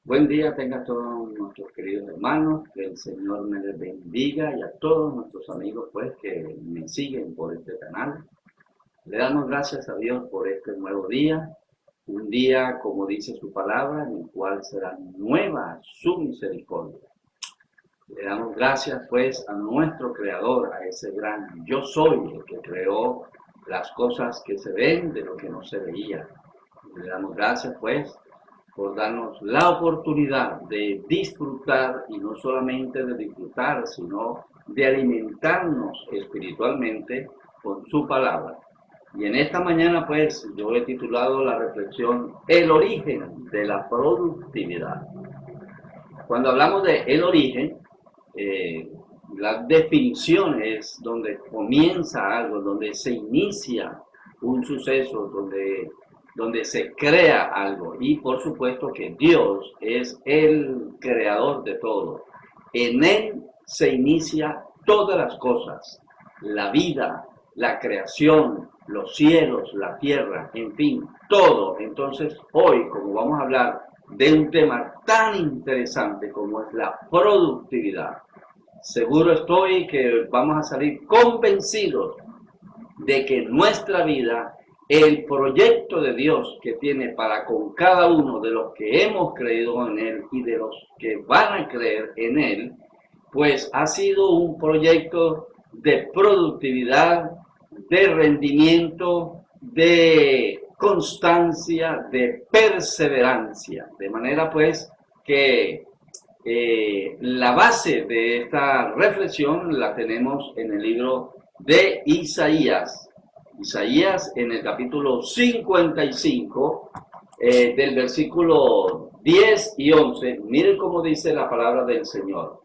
Buen día tengan todos nuestros queridos hermanos, que el Señor me les bendiga y a todos nuestros amigos pues que me siguen por este canal. Le damos gracias a Dios por este nuevo día, un día como dice su palabra, en el cual será nueva su misericordia. Le damos gracias pues a nuestro Creador, a ese gran yo soy, el que creó las cosas que se ven de lo que no se veía. Le damos gracias pues por darnos la oportunidad de disfrutar y no solamente de disfrutar, sino de alimentarnos espiritualmente con su palabra. Y en esta mañana pues yo he titulado la reflexión El origen de la productividad. Cuando hablamos de el origen, eh, la definición es donde comienza algo, donde se inicia un suceso, donde se crea algo. Y por supuesto que Dios es el creador de todo. En Él se inicia todas las cosas, la vida, la creación, los cielos, la tierra, en fin, todo. Entonces, hoy, como vamos a hablar de un tema tan interesante como es la productividad, seguro estoy que vamos a salir convencidos de que nuestra vida, el proyecto de Dios que tiene para con cada uno de los que hemos creído en Él y de los que van a creer en Él, pues ha sido un proyecto de productividad, de rendimiento, de constancia, de perseverancia. De manera pues que la base de esta reflexión la tenemos en el libro de Isaías. Isaías en el capítulo 55, del versículo 10 y 11. Miren cómo dice la palabra del Señor.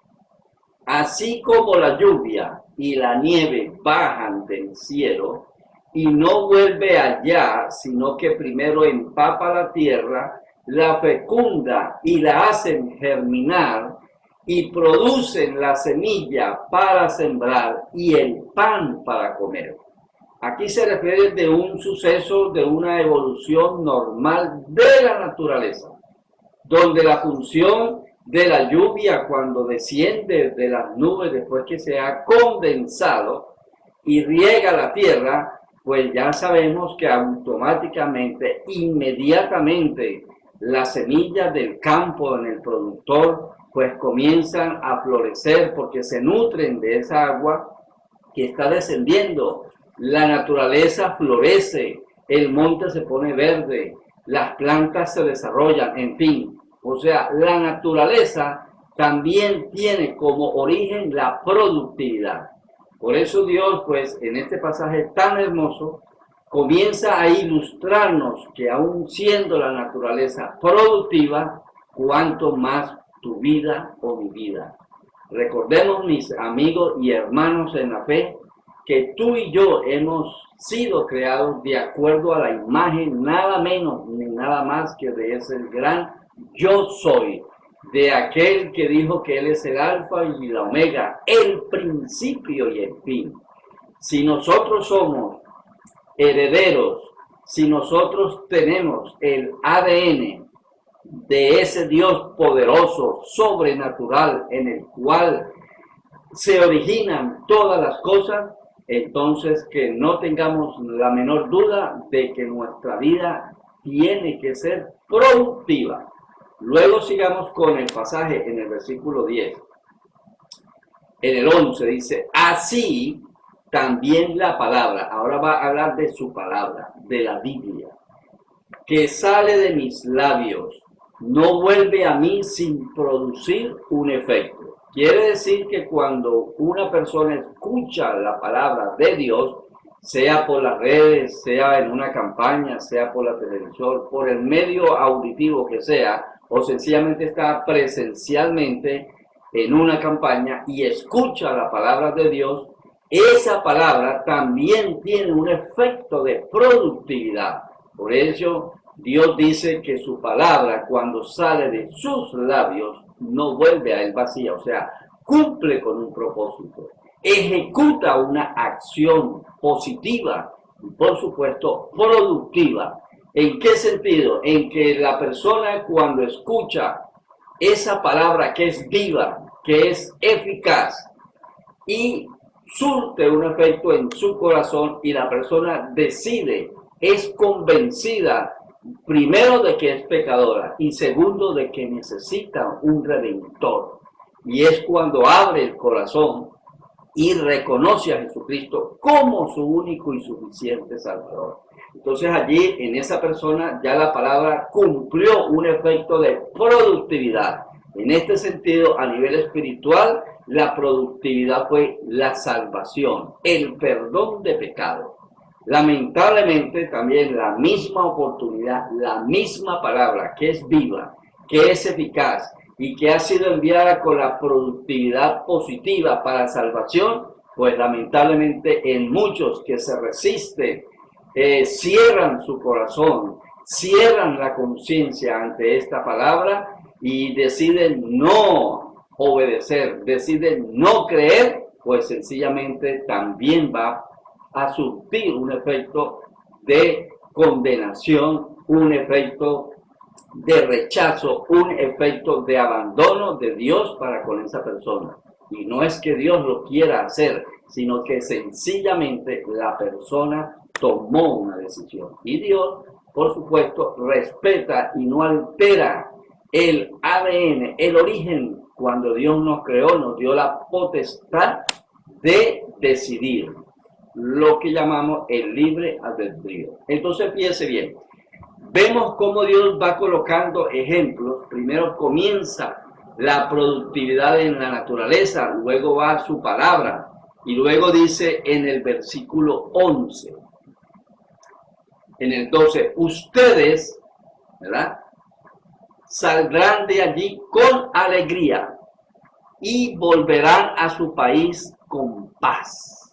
Así como la lluvia y la nieve bajan del cielo y no vuelve allá, sino que primero empapa la tierra, la fecunda y la hacen germinar y producen la semilla para sembrar y el pan para comer. Aquí se refiere de un suceso, de una evolución normal de la naturaleza, donde la función de la lluvia cuando desciende de las nubes después que se ha condensado y riega la tierra, pues ya sabemos que automáticamente, inmediatamente, las semillas del campo en el productor pues comienzan a florecer porque se nutren de esa agua que está descendiendo. La naturaleza florece, el monte se pone verde, las plantas se desarrollan, en fin. O sea, la naturaleza también tiene como origen la productividad. Por eso Dios, pues, en este pasaje tan hermoso, comienza a ilustrarnos que aún siendo la naturaleza productiva, cuanto más tu vida o mi vida. Recordemos, mis amigos y hermanos en la fe, que tú y yo hemos sido creados de acuerdo a la imagen nada menos ni nada más que de ese gran yo soy, de aquel que dijo que Él es el alfa y la omega, el principio y el fin. Si nosotros somos herederos, si nosotros tenemos el ADN de ese Dios poderoso, sobrenatural, en el cual se originan todas las cosas, entonces que no tengamos la menor duda de que nuestra vida tiene que ser productiva. Luego sigamos con el pasaje en el versículo 10. En el 11 dice, así también la palabra, ahora va a hablar de su palabra, de la Biblia, que sale de mis labios, no vuelve a mí sin producir un efecto. Quiere decir que cuando una persona escucha la palabra de Dios, sea por las redes, sea en una campaña, sea por la televisión, por el medio auditivo que sea, o sencillamente está presencialmente en una campaña y escucha la palabra de Dios, esa palabra también tiene un efecto de productividad. Por ello, Dios dice que su palabra, cuando sale de sus labios, no vuelve a él vacía, o sea, cumple con un propósito, ejecuta una acción positiva y, por supuesto, productiva. ¿En qué sentido? En que la persona cuando escucha esa palabra que es viva, que es eficaz y surte un efecto en su corazón y la persona decide, es convencida primero de que es pecadora y segundo de que necesita un redentor. Y es cuando abre el corazón y reconoce a Jesucristo como su único y suficiente Salvador. Entonces allí en esa persona ya la palabra cumplió un efecto de productividad. En este sentido, a nivel espiritual, la productividad fue la salvación, el perdón de pecado. Lamentablemente también la misma oportunidad, la misma palabra que es viva, que es eficaz y que ha sido enviada con la productividad positiva para salvación, pues lamentablemente en muchos que se resisten, cierran su corazón, cierran la conciencia ante esta palabra y deciden no obedecer, deciden no creer, pues sencillamente también va a surtir un efecto de condenación, un efecto de rechazo, un efecto de abandono de Dios para con esa persona. Y no es que Dios lo quiera hacer, sino que sencillamente la persona tomó una decisión. Y Dios, por supuesto, respeta y no altera el ADN, el origen. Cuando Dios nos creó, nos dio la potestad de decidir, lo que llamamos el libre albedrío. Entonces, fíjense bien, vemos cómo Dios va colocando ejemplos. Primero comienza la productividad en la naturaleza, luego va su palabra y luego dice en el versículo 11, en el 12, ustedes, ¿verdad?, saldrán de allí con alegría y volverán a su país con paz.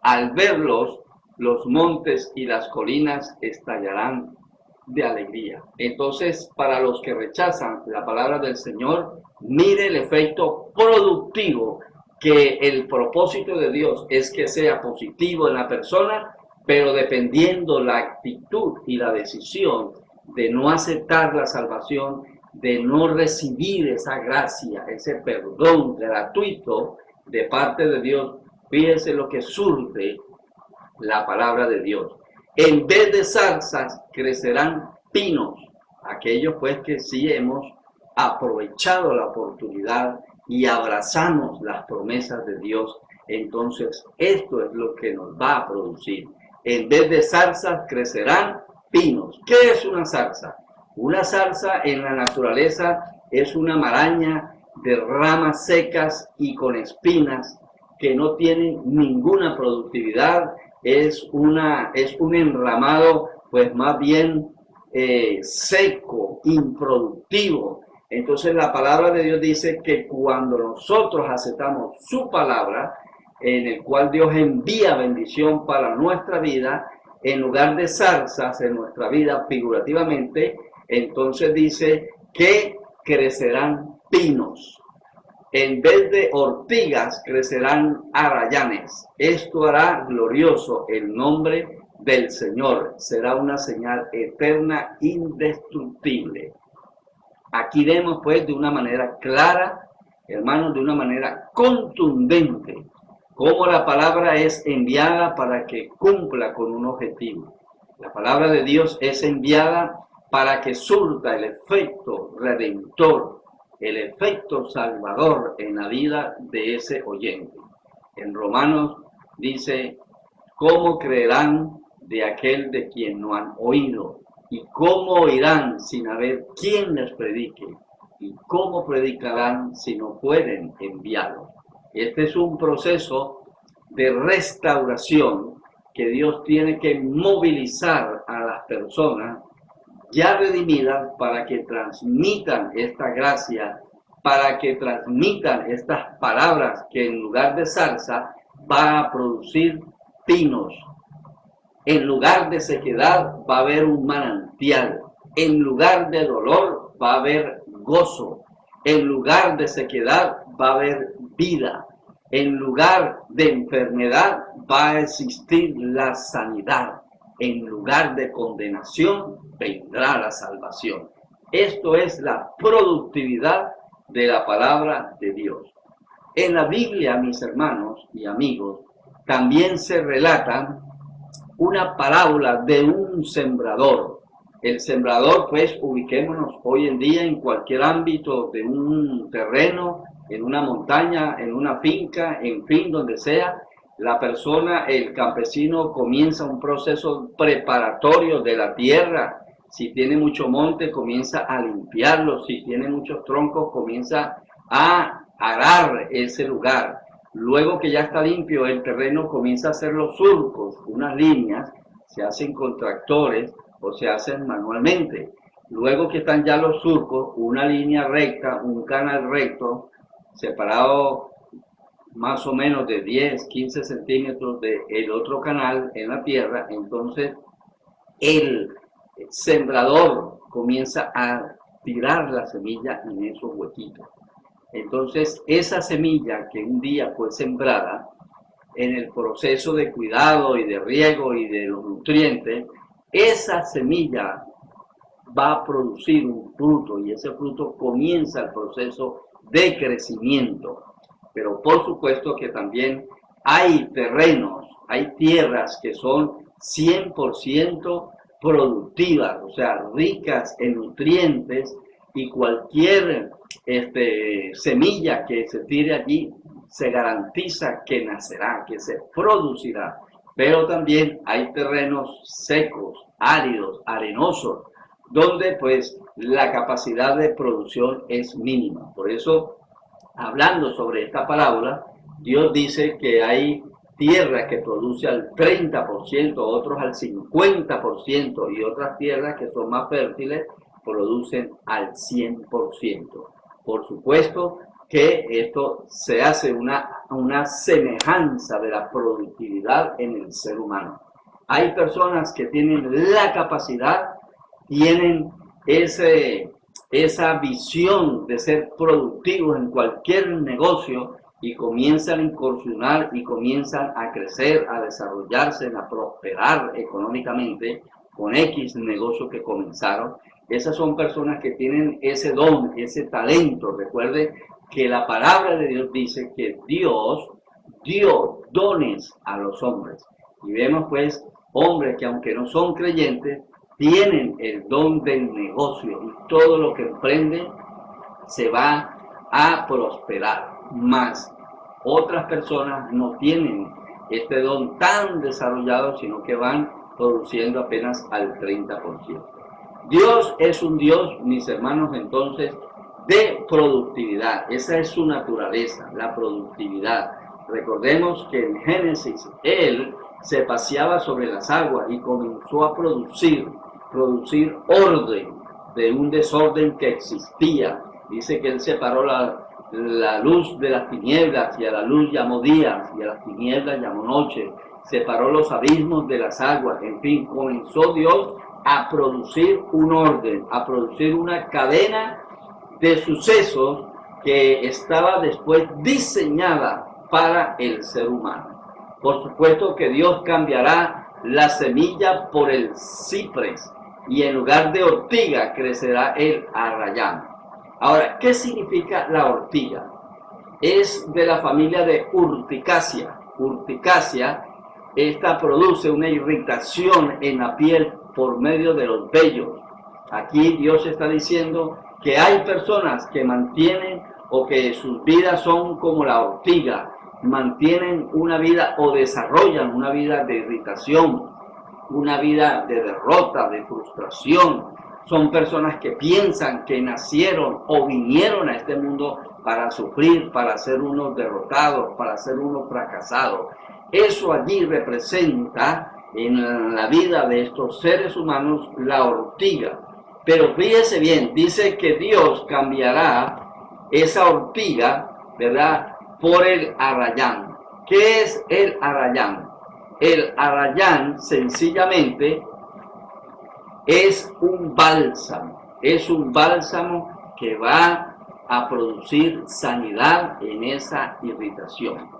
Al verlos, los montes y las colinas estallarán de alegría. Entonces, para los que rechazan la palabra del Señor, mire el efecto productivo, que el propósito de Dios es que sea positivo en la persona, pero dependiendo la actitud y la decisión de no aceptar la salvación, de no recibir esa gracia, ese perdón gratuito de parte de Dios, fíjense lo que surte la palabra de Dios. En vez de zarzas crecerán pinos. Aquellos pues que sí hemos aprovechado la oportunidad y abrazamos las promesas de Dios, entonces esto es lo que nos va a producir. En vez de zarzas crecerán pinos. ¿Qué es una zarza? Una zarza en la naturaleza es una maraña de ramas secas y con espinas que no tienen ninguna productividad. Es un enramado pues más bien seco, improductivo. Entonces la palabra de Dios dice que cuando nosotros aceptamos su palabra, en el cual Dios envía bendición para nuestra vida, en lugar de zarzas en nuestra vida figurativamente, entonces dice que crecerán pinos. En vez de ortigas crecerán arayanes. Esto hará glorioso el nombre del Señor. Será una señal eterna, indestructible. Aquí vemos pues de una manera clara, hermanos, de una manera contundente, cómo la palabra es enviada para que cumpla con un objetivo. La palabra de Dios es enviada para que surta el efecto redentor, el efecto salvador en la vida de ese oyente. En Romanos dice, ¿cómo creerán de aquel de quien no han oído? ¿Y cómo oirán sin haber quien les predique? ¿Y cómo predicarán si no pueden enviarlo? Este es un proceso de restauración que Dios tiene que movilizar a las personas ya redimidas para que transmitan esta gracia, para que transmitan estas palabras que en lugar de zarza va a producir pinos. En lugar de sequedad va a haber un manantial. En lugar de dolor va a haber gozo. En lugar de sequedad va a haber vida. En lugar de enfermedad va a existir la sanidad. En lugar de condenación vendrá la salvación. Esto es la productividad de la palabra de Dios. En la Biblia, mis hermanos y amigos, también se relata una parábola de un sembrador. El sembrador, pues, ubiquémonos hoy en día en cualquier ámbito de un terreno, en una montaña, en una finca, en fin, donde sea, la persona, el campesino, comienza un proceso preparatorio de la tierra. Si tiene mucho monte, comienza a limpiarlo. Si tiene muchos troncos, comienza a arar ese lugar. Luego que ya está limpio el terreno, comienza a hacer los surcos, unas líneas, se hacen con tractores o se hacen manualmente. Luego que están ya los surcos, una línea recta, un canal recto, separado más o menos de 10, 15 centímetros del otro canal en la tierra, entonces el sembrador comienza a tirar la semilla en esos huequitos. Entonces, esa semilla que un día fue sembrada, en el proceso de cuidado y de riego y de los nutrientes, esa semilla va a producir un fruto y ese fruto comienza el proceso de crecimiento. Pero por supuesto que también hay terrenos, hay tierras que son 100% productivas, o sea, ricas en nutrientes, y cualquier semilla que se tire allí se garantiza que nacerá, que se producirá. Pero también hay terrenos secos, áridos, arenosos, donde pues la capacidad de producción es mínima. Por eso, hablando sobre esta parábola, Dios dice que hay tierras que produce al 30%, otros al 50%, y otras tierras que son más fértiles producen al 100%. Por supuesto que esto se hace una semejanza de la productividad en el ser humano. Hay personas que tienen la capacidad, tienen esa visión de ser productivos en cualquier negocio y comienzan a incursionar y comienzan a crecer, a desarrollarse, a prosperar económicamente con X negocio que comenzaron. Esas son personas que tienen ese don, ese talento. Recuerde que la palabra de Dios dice que Dios dio dones a los hombres. Y vemos pues hombres que aunque no son creyentes, tienen el don del negocio y todo lo que emprenden se va a prosperar. Más otras personas no tienen este don tan desarrollado, sino que van produciendo apenas al 30%. Dios es un Dios, mis hermanos, entonces, de productividad. Esa es su naturaleza, la productividad. Recordemos que en Génesis, Él se paseaba sobre las aguas y comenzó a producir orden de un desorden que existía. Dice que Él separó la luz de las tinieblas, y a la luz llamó día, y a las tinieblas llamó noche. Separó los abismos de las aguas. En fin, comenzó Dios a producir un orden, a producir una cadena de sucesos que estaba después diseñada para el ser humano. Por supuesto que Dios cambiará la semilla por el ciprés, y en lugar de ortiga crecerá el arrayán. Ahora, ¿qué significa la ortiga? Es de la familia de Urticaceae. Urticaceae, esta produce una irritación en la piel por medio de los vellos. Aquí Dios está diciendo que hay personas que mantienen o que sus vidas son como la ortiga, mantienen una vida o desarrollan una vida de irritación, una vida de derrota, de frustración. Son personas que piensan que nacieron o vinieron a este mundo para sufrir, para ser unos derrotados, para ser unos fracasados. Eso allí representa en la vida de estos seres humanos la ortiga. Pero fíjese bien, dice que Dios cambiará esa ortiga, ¿verdad?, por el arrayán. ¿Qué es el arrayán? El arrayán sencillamente es un bálsamo que va a producir sanidad en esa irritación.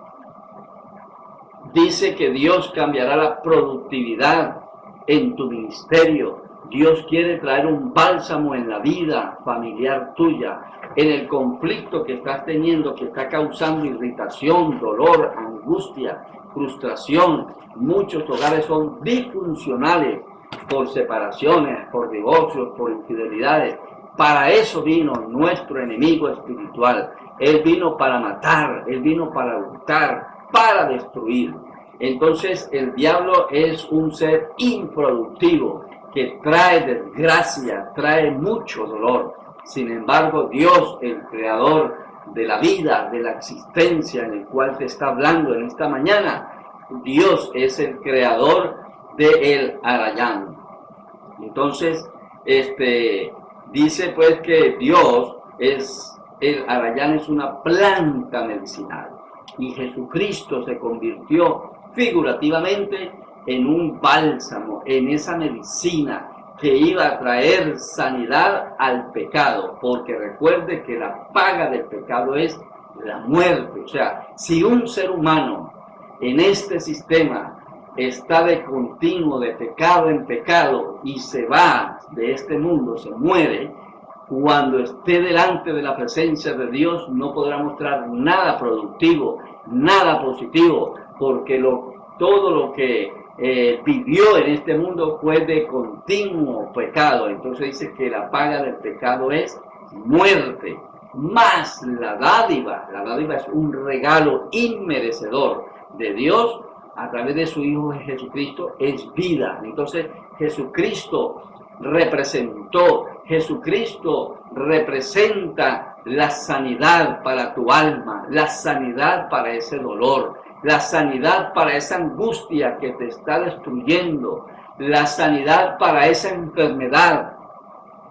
Dice que Dios cambiará la productividad en tu ministerio. Dios quiere traer un bálsamo en la vida familiar tuya, en el conflicto que estás teniendo, que está causando irritación, dolor, angustia, frustración. Muchos hogares son disfuncionales por separaciones, por divorcios, por infidelidades. Para eso vino nuestro enemigo espiritual. Él vino para matar, él vino para hurtar, para destruir. Entonces el diablo es un ser improductivo que trae desgracia, trae mucho dolor. Sin embargo, Dios, el creador de la vida, de la existencia en el cual te está hablando en esta mañana, Dios es el creador del arrayán. Entonces, dice pues que Dios es, el arrayán es una planta medicinal. Y Jesucristo se convirtió figurativamente en un bálsamo, en esa medicina que iba a traer sanidad al pecado, porque recuerde que la paga del pecado es la muerte. O sea, si un ser humano en este sistema está de continuo, de pecado en pecado, y se va de este mundo, se muere, cuando esté delante de la presencia de Dios no podrá mostrar nada productivo, nada positivo, porque todo lo que vivió en este mundo fue de continuo pecado. Entonces dice que la paga del pecado es muerte, más la dádiva es un regalo inmerecedor de Dios a través de su Hijo Jesucristo, es vida. Entonces Jesucristo representa la sanidad para tu alma, la sanidad para ese dolor, la sanidad para esa angustia que te está destruyendo, la sanidad para esa enfermedad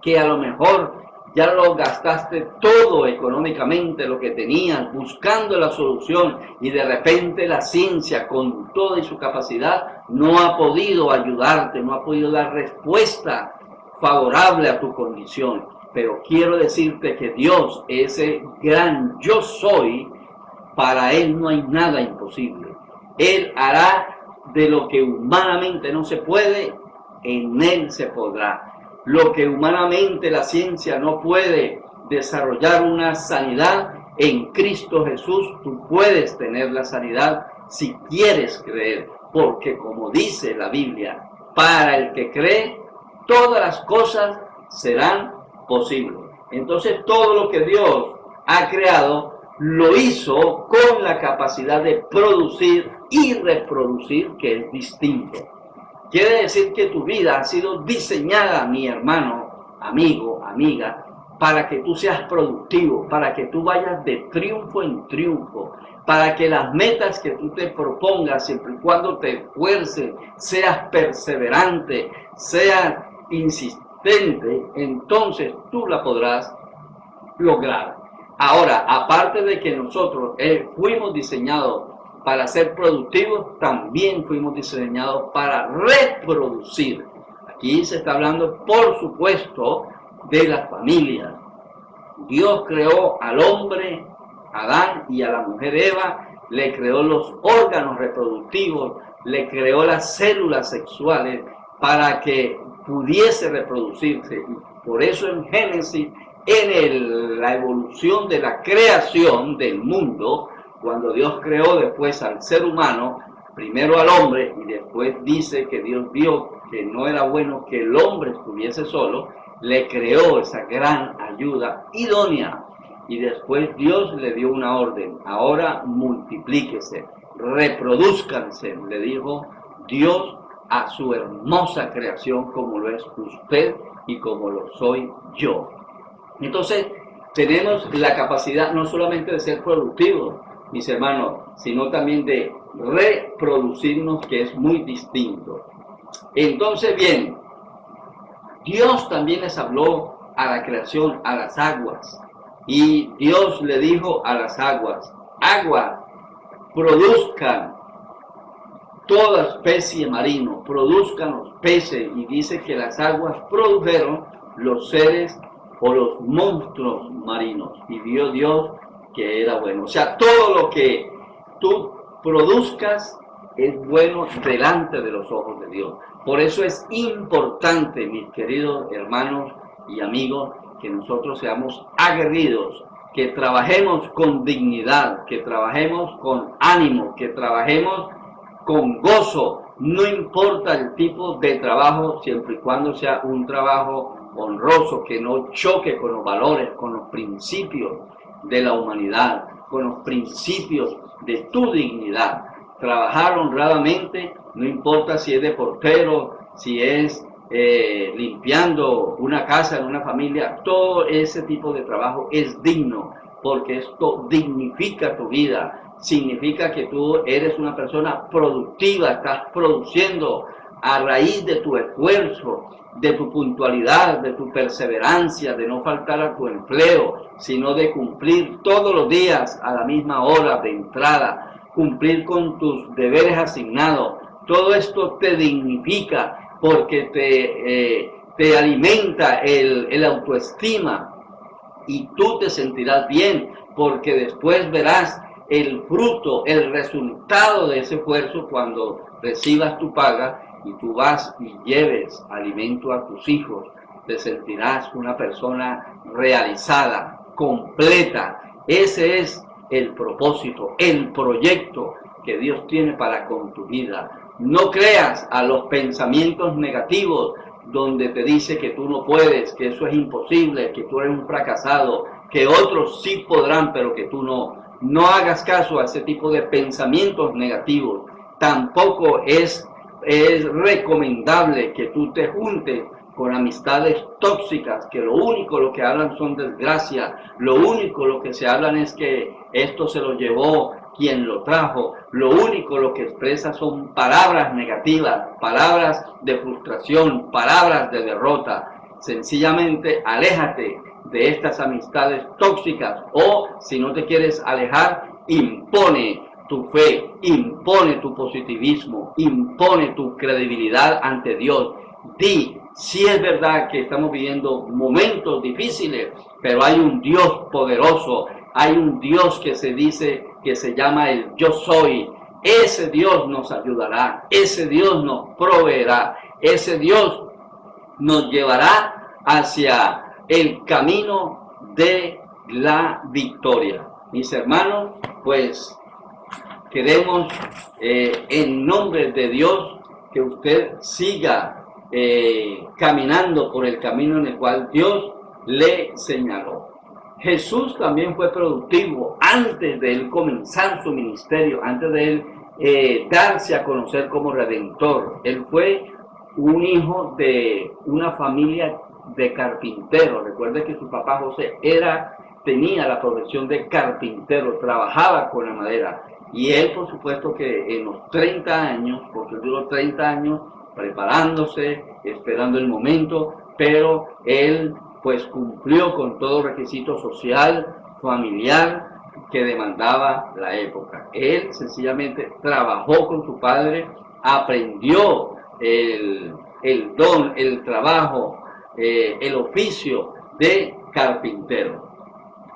que a lo mejor ya lo gastaste todo económicamente, lo que tenías, buscando la solución, y de repente la ciencia, con toda su capacidad, no ha podido ayudarte, no ha podido dar respuesta favorable a tu condición. Pero quiero decirte que Dios, ese gran yo soy, para Él no hay nada imposible. Él hará de lo que humanamente no se puede, en Él se podrá. Lo que humanamente la ciencia no puede desarrollar una sanidad, en Cristo Jesús tú puedes tener la sanidad si quieres creer. Porque como dice la Biblia, para el que cree, todas las cosas serán posibles. Entonces todo lo que Dios ha creado lo hizo con la capacidad de producir y reproducir, que es distinto. Quiere decir que tu vida ha sido diseñada, mi hermano, amigo, amiga, para que tú seas productivo, para que tú vayas de triunfo en triunfo, para que las metas que tú te propongas, siempre y cuando te esfuerces, seas perseverante, seas insistente, entonces tú la podrás lograr. Ahora, aparte de que nosotros fuimos diseñados para ser productivos, también fuimos diseñados para reproducir. Aquí se está hablando, por supuesto, de las familias. Dios creó al hombre, Adán, y a la mujer Eva, le creó los órganos reproductivos, le creó las células sexuales para que pudiese reproducirse. Por eso en Génesis, la evolución de la creación del mundo, cuando Dios creó después al ser humano, primero al hombre, y después dice que Dios vio que no era bueno que el hombre estuviese solo, le creó esa gran ayuda idónea. Y después Dios le dio una orden: ahora multiplíquese, reproduzcanse, le dijo Dios a su hermosa creación, como lo es usted y como lo soy yo. Entonces, tenemos la capacidad no solamente de ser productivos, mis hermanos, sino también de reproducirnos, que es muy distinto. Entonces, bien, Dios también les habló a la creación, a las aguas, y Dios le dijo a las aguas: agua, produzcan toda especie marino, produzcan los peces, y dice que las aguas produjeron los seres o los monstruos marinos, y vio Dios que era bueno. O sea, todo lo que tú produzcas es bueno delante de los ojos de Dios. Por eso es importante, mis queridos hermanos y amigos, que nosotros seamos aguerridos, que trabajemos con dignidad, que trabajemos con ánimo, que trabajemos con gozo. No importa el tipo de trabajo, siempre y cuando sea un trabajo honroso, que no choque con los valores, con los principios de la humanidad, con los principios de tu dignidad. Trabajar honradamente, no importa si es de portero, si es limpiando una casa en una familia, todo ese tipo de trabajo es digno, porque esto dignifica tu vida, significa que tú eres una persona productiva, estás produciendo a raíz de tu esfuerzo, de tu puntualidad, de tu perseverancia, de no faltar a tu empleo, sino de cumplir todos los días a la misma hora de entrada, cumplir con tus deberes asignados. Todo esto te dignifica porque te alimenta el autoestima y tú te sentirás bien porque después verás el fruto, el resultado de ese esfuerzo cuando recibas tu paga y tú vas y lleves alimento a tus hijos. Te sentirás una persona realizada, completa. Ese es el propósito, el proyecto que Dios tiene para con tu vida. No creas a los pensamientos negativos donde te dice que tú no puedes, que eso es imposible, que tú eres un fracasado, que otros sí podrán, pero que tú no. No hagas caso a ese tipo de pensamientos negativos. Tampoco es recomendable que tú te juntes con amistades tóxicas, que lo que hablan son desgracia, lo único lo que se hablan es que esto se lo llevó quien lo trajo, lo que expresa son palabras negativas, palabras de frustración, palabras de derrota. Sencillamente aléjate de estas amistades tóxicas, o si no te quieres alejar, impone tu fe, impone tu positivismo, impone tu credibilidad ante Dios. Di, sí es verdad que estamos viviendo momentos difíciles, pero hay un Dios poderoso, hay un Dios que se dice, que se llama el Yo Soy. Ese Dios nos ayudará, ese Dios nos proveerá, ese Dios nos llevará hacia el camino de la victoria. Mis hermanos, pues queremos en nombre de Dios que usted siga caminando por el camino en el cual Dios le señaló. Jesús también fue productivo antes de él comenzar su ministerio, antes de él darse a conocer como Redentor. Él fue un hijo de una familia de carpinteros. Recuerde que su papá José tenía la profesión de carpintero, trabajaba con la madera. Y él, por supuesto, que en los 30 años, porque él duró 30 años preparándose, esperando el momento, pero él pues cumplió con todo requisito social, familiar que demandaba la época. Él sencillamente trabajó con su padre, aprendió el don, el trabajo, el oficio de carpintero.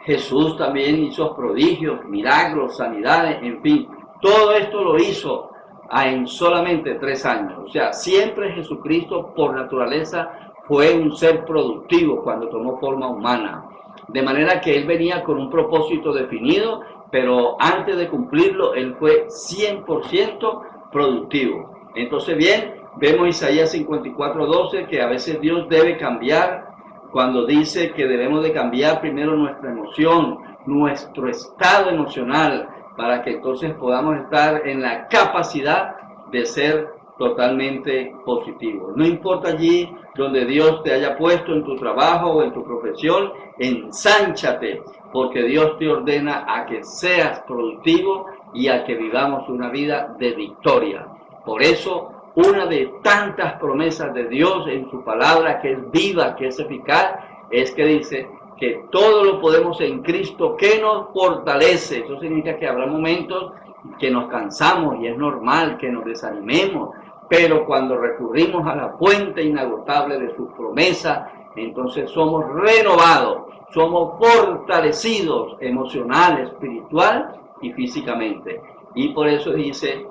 Jesús también hizo prodigios, milagros, sanidades, en fin, todo esto lo hizo en solamente 3 años. O sea, siempre Jesucristo por naturaleza fue un ser productivo cuando tomó forma humana. De manera que él venía con un propósito definido, pero antes de cumplirlo, él fue 100% productivo. Entonces, bien, vemos Isaías 54:12, que a veces Dios debe cambiar cuando dice que debemos de cambiar primero nuestra emoción, nuestro estado emocional, para que entonces podamos estar en la capacidad de ser totalmente positivos. No importa allí donde Dios te haya puesto en tu trabajo o en tu profesión, ensánchate, porque Dios te ordena a que seas productivo y a que vivamos una vida de victoria. Por eso, una de tantas promesas de Dios en su palabra, que es viva, que es eficaz, es que dice que todo lo podemos en Cristo que nos fortalece. Eso significa que habrá momentos que nos cansamos y es normal que nos desanimemos, pero cuando recurrimos a la fuente inagotable de sus promesas, entonces somos renovados, somos fortalecidos emocional, espiritual y físicamente. Y por eso dice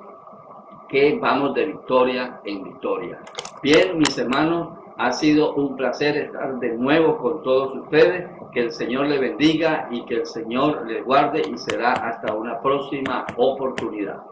que vamos de victoria en victoria. Bien, mis hermanos, ha sido un placer estar de nuevo con todos ustedes. Que el Señor les bendiga y que el Señor les guarde y será hasta una próxima oportunidad.